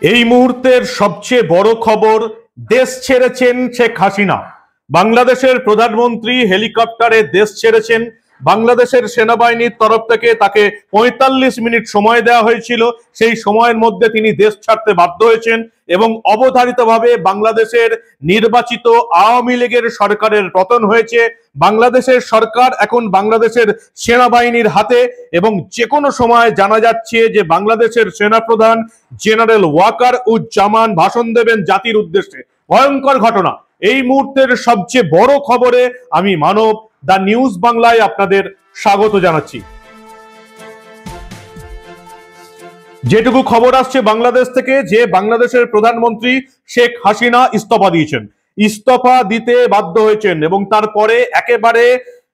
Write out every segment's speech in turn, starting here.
এই মুহূর্তের সবচেয়ে বড় খবর, দেশ ছেড়েছেন শেখ হাসিনা। বাংলাদেশের প্রধানমন্ত্রী হেলিকপ্টারে দেশ ছেড়েছেন। বাংলাদেশের সেনাবাহিনীর তরফ থেকে তাকে ৪৫ মিনিট সময় দেওয়া হয়েছিল। সেই সময়ের মধ্যে তিনি দেশ ছাড়তে বাধ্য হয়েছেন এবং অবধারিতভাবে বাংলাদেশের নির্বাচিত আওয়ামী লীগের সরকারের পতন হয়েছে। বাংলাদেশের সরকার এখন বাংলাদেশের সেনাবাহিনীর হাতে এবং যে কোনো সময় জানা যাচ্ছে যে বাংলাদেশের সেনাপ্রধান জেনারেল ওয়াকারুজ্জামান ভাষণ দেবেন জাতির উদ্দেশ্যে। ভয়ঙ্কর ঘটনা। এই মুহূর্তের সবচেয়ে বড় খবরে আমি মানব দা নিউজ বাংলায় আপনাদের স্বাগত জানাচ্ছি। যেটুকু খবর আসছে বাংলাদেশ থেকে যে বাংলাদেশের প্রধানমন্ত্রী শেখ হাসিনা ইস্তফা দিয়েছেন, ইস্তফা দিতে বাধ্য হয়েছেন এবং তারপরে একেবারে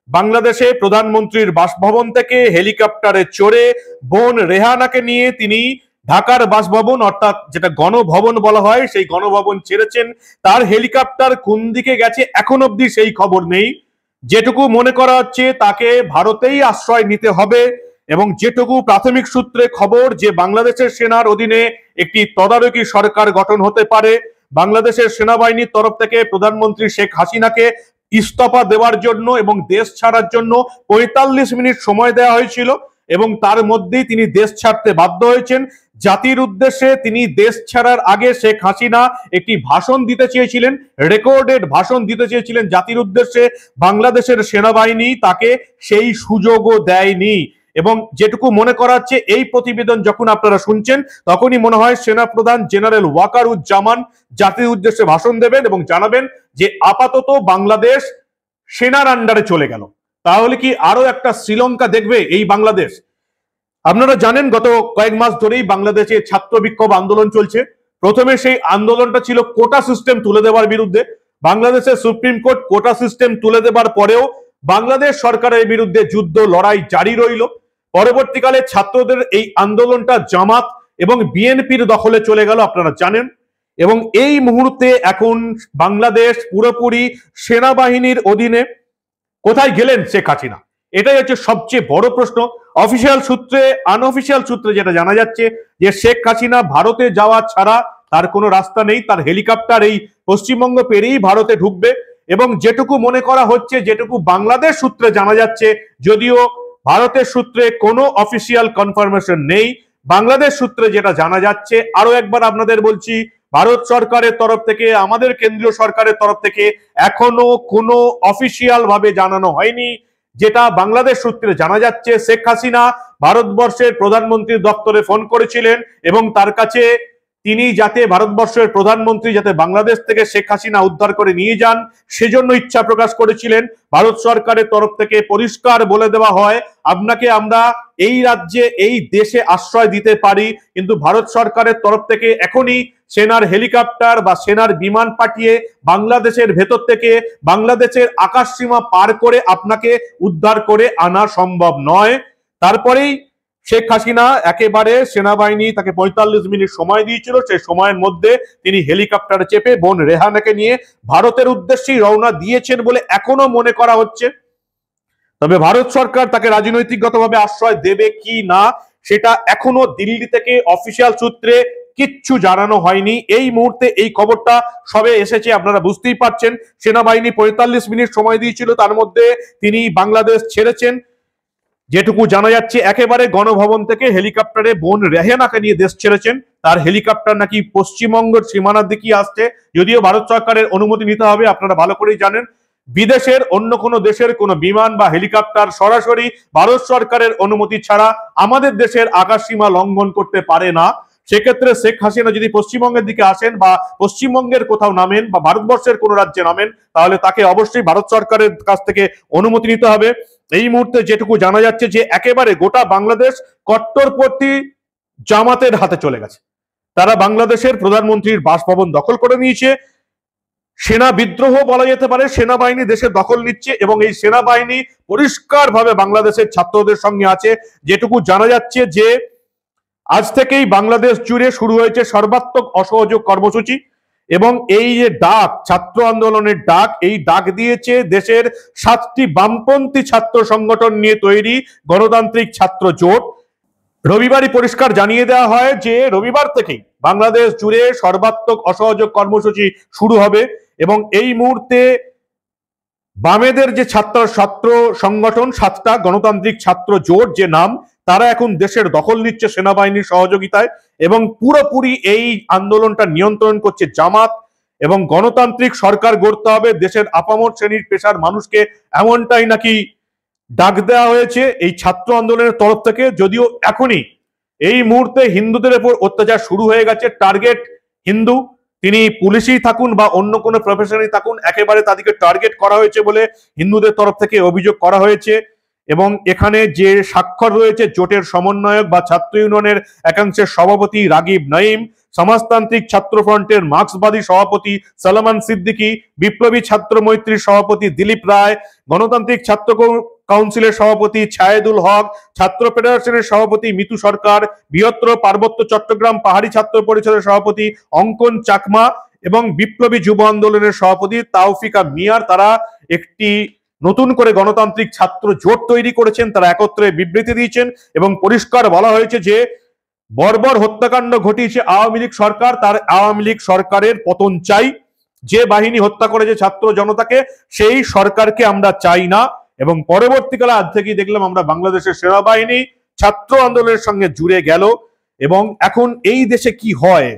বাংলাদেশে প্রধানমন্ত্রীর বাসভবন থেকে হেলিকপ্টারে চড়ে বোন রেহানাকে নিয়ে তিনি ঢাকার বাসভবন অর্থাৎ যেটা গণভবন বলা হয় সেই গণভবন ছেড়েছেন। তার হেলিকপ্টার কোন দিকে গেছে এখন অবধি সেই খবর নেই। যেটুকু মনে করা হচ্ছে তাকে ভারতেই আশ্রয় নিতে হবে এবং যেটুকু প্রাথমিক সূত্রে খবর যে বাংলাদেশের সেনার অধীনে একটি তদারকি সরকার গঠন হতে পারে। বাংলাদেশের সেনাবাহিনীর তরফ থেকে প্রধানমন্ত্রী শেখ হাসিনাকে ইস্তফা দেওয়ার জন্য এবং দেশ ছাড়ার জন্য ৪৫ মিনিট সময় দেওয়া হয়েছিল এবং তার মধ্যেই তিনি দেশ ছাড়তে বাধ্য হয়েছেন। জাতির উদ্দেশ্যে তিনি দেশ ছাড়ার আগে শেখ হাসিনা একটি ভাষণ দিতে চেয়েছিলেন, রেকর্ডেড ভাষণ দিতে চেয়েছিলেন জাতির উদ্দেশ্যে। বাংলাদেশের সেনাবাহিনী তাকে সেই সুযোগও দেয়নি এবং যেটুকু মনে করা হচ্ছে এই প্রতিবেদন যখন আপনারা শুনছেন তখনই মনে হয় সেনাপ্রধান জেনারেল ওয়াকারুজ্জামান জাতির উদ্দেশ্যে ভাষণ দেবেন এবং জানাবেন যে আপাতত বাংলাদেশ সেনার আন্ডারে চলে গেল। তাহলে কি আরো একটা শ্রীলঙ্কা দেখবে এই বাংলাদেশ? আপনারা জানেন গত কয়েক মাস ধরেই বাংলাদেশে ছাত্র বিক্ষোভ আন্দোলন চলছে। প্রথমে সেই আন্দোলনটা ছিল কোটা সিস্টেম তুলে দেওয়ার বিরুদ্ধে। বাংলাদেশের সুপ্রিম কোর্ট কোটা সিস্টেম তুলে দেওয়ার পরেও বাংলাদেশ সরকারের বিরুদ্ধে যুদ্ধ লড়াই জারি রইল। পরবর্তীকালে ছাত্রদের এই আন্দোলনটা জামাত এবং বিএনপির দখলে চলে গেল, আপনারা জানেন। এবং এই মুহূর্তে এখন বাংলাদেশ পুরোপুরি সেনাবাহিনীর অধীনে। কোথায় গেলেন শেখ হাসিনা? এটাই হচ্ছে সবচেয়ে বড় প্রশ্ন। অফিসিয়াল সূত্রে আনঅফিসিয়াল সূত্রে যেটা জানা যাচ্ছে যে শেখ হাসিনা ভারতে যাওয়া ছাড়া তার কোনো রাস্তা নেই। তার হেলিকপ্টার এই পশ্চিমবঙ্গ পেরিয়েই ভারতে ঢুকবে এবং যেটুকু মনে করা হচ্ছে, যেটুকু বাংলাদেশ সূত্রে জানা যাচ্ছে, যদিও ভারতের সূত্রে কোনো অফিসিয়াল কনফার্মেশন নেই, বাংলাদেশ সূত্রে যেটা জানা যাচ্ছে, আরো একবার আপনাদের বলছি, ভারত সরকারের তরফ থেকে, আমাদের কেন্দ্রীয় সরকারের তরফ থেকে এখনো কোনো অফিসিয়াল ভাবে জানানো হয়নি। যেটা বাংলাদেশ সূত্রে জানা যাচ্ছে, শেখ হাসিনা ভারতবর্ষের প্রধানমন্ত্রীর দপ্তরে ফোন করেছিলেন এবং তার কাছে তিনি যাতে ভারতবর্ষের প্রধানমন্ত্রী যাতে বাংলাদেশ থেকে শেখ হাসিনা উদ্ধার করে নিয়ে যান সেজন্য ইচ্ছা প্রকাশ করেছিলেন। ভারত সরকারের তরফ থেকে পরিষ্কার বলে দেওয়া হয় আপনাকে আমরা এই রাজ্যে এই দেশে আশ্রয় দিতে পারি, কিন্তু ভারত সরকারের তরফ থেকে এখনই সেনার হেলিকপ্টার বা সেনার বিমান পাঠিয়ে বাংলাদেশের ভেতর থেকে বাংলাদেশের আকাশসীমা পার করে আপনাকে উদ্ধার করে আনা সম্ভব নয়। তারপরেই শেখ হাসিনা একেবারে সেনাবাহিনী তাকে ৪৫ মিনিট সময় দিয়েছিল, সেই সময়ের মধ্যে তিনি হেলিকপ্টারে চেপে বোন রেহানাকে নিয়ে ভারতের উদ্দেশ্যেই রওনা দিয়েছেন বলে এখনো মনে করা হচ্ছে। তবে ভারত সরকার তাকে রাজনৈতিকগতভাবে আশ্রয় দেবে কি না সেটা এখনো দিল্লি থেকে অফিসিয়াল সূত্রে কিচ্ছু জানানো হয়নি। এই মুহূর্তে এই খবরটা সবে এসেছে, আপনারা বুঝতেই পারছেন। সেনাবাহিনী ৪৫ মিনিট সময় দিয়েছিল, তার মধ্যে তিনি বাংলাদেশ ছেড়েছেন। যেটুকু জানা যাচ্ছে একেবারে গণভবন থেকে হেলিকপ্টারে বোন রেহানাকে নিয়ে দেশ ছেড়েছেন। তার হেলিকপ্টার নাকি পশ্চিমবঙ্গের সীমানার দিকে আসছে, যদিও ভারত সরকারের অনুমতি নিতে হবে। আপনারা ভালো করেই জানেন বিদেশের অন্য কোনো দেশের কোনো বিমান বা হেলিকপ্টার সরাসরি ভারত সরকারের অনুমতি ছাড়া আমাদের দেশের আকাশসীমা লঙ্ঘন করতে পারে না। সেক্ষেত্রে শেখ হাসিনা যদি পশ্চিমবঙ্গের দিকে আসেন বা পশ্চিমবঙ্গের কোথাও নামেন বা ভারতবর্ষের কোনো রাজ্যে নামেন তাহলে তাকে অবশ্যই ভারত সরকারের কাছ থেকে অনুমতি নিতে হবে। এই মুহূর্তে যেটুকু জানা যাচ্ছে যে একেবারে গোটা বাংলাদেশ কট্টরপন্থী জামাতের হাতে চলে গেছে। তারা বাংলাদেশের প্রধানমন্ত্রীর বাসভবন দখল করে নিয়েছে। সেনা বিদ্রোহ বলা যেতে পারে, সেনাবাহিনী দেশের দখল নিচ্ছে এবং এই সেনাবাহিনী পরিষ্কারভাবে বাংলাদেশের ছাত্রদের সঙ্গে আছে। যেটুকু জানা যাচ্ছে যে আজ থেকেই বাংলাদেশ জুড়ে শুরু হয়েছে সর্বাত্মক অসহযোগ কর্মসূচি এবং এই যে ডাক, ছাত্র আন্দোলনের ডাক, এই ডাক দিয়েছে দেশের 7টি বামপন্থী ছাত্র সংগঠন নিয়ে তৈরি গণতান্ত্রিক ছাত্র জোট। রবিবারই পরিষ্কার জানিয়ে দেওয়া হয় যে রবিবার থেকেই বাংলাদেশ জুড়ে সর্বাত্মক অসহযোগ কর্মসূচি শুরু হবে। এবং এই মুহূর্তে বামেদের যে ছাত্র সংগঠন 7টা গণতান্ত্রিক ছাত্র জোট যে নাম, তারা এখন দেশের দখল নিচ্ছে সেনাবাহিনীর সহযোগিতায় এবং পুরোপুরি এই আন্দোলনটা নিয়ন্ত্রণ করছে জামাত। এবং গণতান্ত্রিক সরকার গড়তে হবে দেশের আপামর শ্রেণীর পেশার মানুষকে, এমনটাই নাকি ডাক দেওয়া হয়েছে এই ছাত্র আন্দোলনের তরফ থেকে। যদিও এখনই এই মুহূর্তে হিন্দুদের উপর অত্যাচার শুরু হয়ে গেছে। টার্গেট হিন্দু, তিনি পুলিশই থাকুন বা অন্য কোনো প্রফেশনেই থাকুন, একেবারে তাদেরকে টার্গেট করা হয়েছে বলে হিন্দুদের তরফ থেকে অভিযোগ করা হয়েছে। এবং এখানে যে স্বাক্ষর রয়েছে জোটের সমন্বয়ক বা ছাত্র ইউনিয়নের একাংশের সভাপতি রাগিব নাইম, সমাজতান্ত্রিক ছাত্র ফ্রন্টের মার্ক্সবাদী সভাপতি সালমান সিদ্দিকী, বিপ্লবী ছাত্র মৈত্রীর সভাপতি দিলীপ রায়, গণতান্ত্রিক ছাত্র কাউন্সিলের সভাপতি ছায়েদুল হক, ছাত্র ফেডারেশনের সভাপতি মিতু সরকার, বৃহত্তর পার্বত্য চট্টগ্রাম পাহাড়ি ছাত্র পরিষদের সভাপতি অঙ্কন চাকমা এবং বিপ্লবী যুব আন্দোলনের সভাপতি তাওফিকা মিয়ার, তারা একটি নতুন করে গণতান্ত্রিক ছাত্র জোট তৈরি করেছেন। তারা একত্রে বিবৃতি দিয়েছেন এবং পরিষ্কার বলা হয়েছে যে বর্বর হত্যাকাণ্ড ঘটিয়েছে আওয়ামী লীগ সরকার, তার আওয়ামী লীগ সরকারের পতন চাই। যে বাহিনী হত্যা করেছে ছাত্র জনতাকে, সেই সরকারকে আমরা চাই না। এবং পরবর্তীকালে আজ থেকেই দেখলাম আমরা বাংলাদেশের সেনাবাহিনী ছাত্র আন্দোলনের সঙ্গে জুড়ে গেল। এবং এখন এই দেশে কি হয়,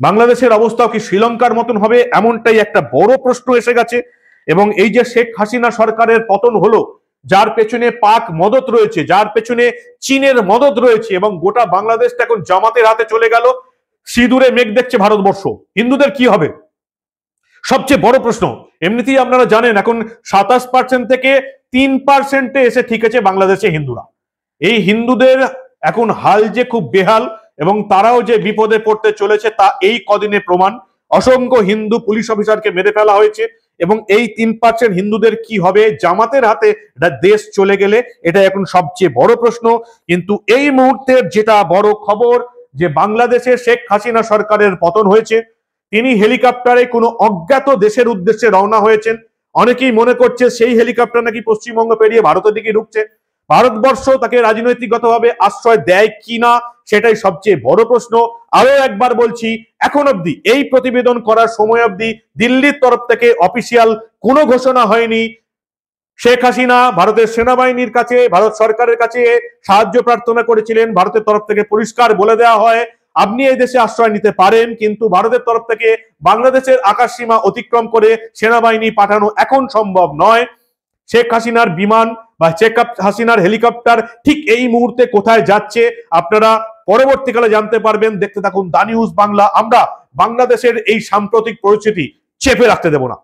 বাংলাদেশের অবস্থাও কি শ্রীলঙ্কার মতন হবে, এমনটাই একটা বড় প্রশ্ন এসে গেছে। এবং এই যে শেখ হাসিনা সরকারের পতন হলো, যার পেছনে পাক মদত রয়েছে, যার পেছনে চীনের মদত রয়েছে, এবং গোটা বাংলাদেশটা এখন জামাতের হাতে চলে গেল, সিঁদুরে মেঘ দেখছে ভারতবর্ষ, হিন্দুদের কি হবে? সবচেয়ে বড় প্রশ্ন। এমনিতেই আপনারা জানেন এখন 27% থেকে 3% এসে ঠিকেছে বাংলাদেশে হিন্দুরা। এই হিন্দুদের এখন হাল যে খুব বেহাল এবং তারাও যে বিপদে পড়তে চলেছে তা এই কদিনে প্রমাণ। অসংখ্য হিন্দু পুলিশ অফিসারকে মেরে ফেলা হয়েছে এবং এই 3% হিন্দুদের কি হবে জামাতের হাতে দেশ চলে গেলে, এটা এখন সবচেয়ে বড় প্রশ্ন। কিন্তু এই মুহূর্তের যেটা বড় খবর যে বাংলাদেশে শেখ হাসিনা সরকারের পতন হয়েছে, তিনি হেলিকপ্টারে কোনো অজ্ঞাত দেশের উদ্দেশ্যে রওনা হয়েছেন। অনেকেই মনে করছে সেই হেলিকপ্টার নাকি পশ্চিমবঙ্গ পেরিয়ে ভারতের দিকে ঢুকছে। ভারতবর্ষ তাকে রাজনৈতিকগতভাবে আশ্রয় দেয় কিনা সেটাই সবচেয়ে বড় প্রশ্ন। আরো একবার বলছি, এখন অব্দি এই প্রতিবেদন করার সময় অব্দি দিল্লির তরফ থেকে অফিসিয়াল কোনো ঘোষণা হয়নি। শেখ হাসিনা ভারতের সেনাবাহিনীর কাছে, ভারত সরকারের কাছে সাহায্য প্রার্থনা করেছিলেন। ভারতের তরফ থেকে পরিষ্কার বলে দেওয়া হয় আপনি এই দেশে আশ্রয় নিতে পারেন, কিন্তু ভারতের তরফ থেকে বাংলাদেশের আকাশ সীমা অতিক্রম করে সেনাবাহিনী পাঠানো এখন সম্ভব নয়। শেখ হাসিনার বিমান বা শেখ হাসিনার হেলিকপ্টার ঠিক এই মুহূর্তে কোথায় যাচ্ছে আপনারা পরবর্তীকালে জানতে পারবেন। দেখতে থাকুন দা নিউজ বাংলা। আমরা বাংলাদেশের এই সাম্প্রতিক পরিস্থিতি চেপে রাখতে দেব না।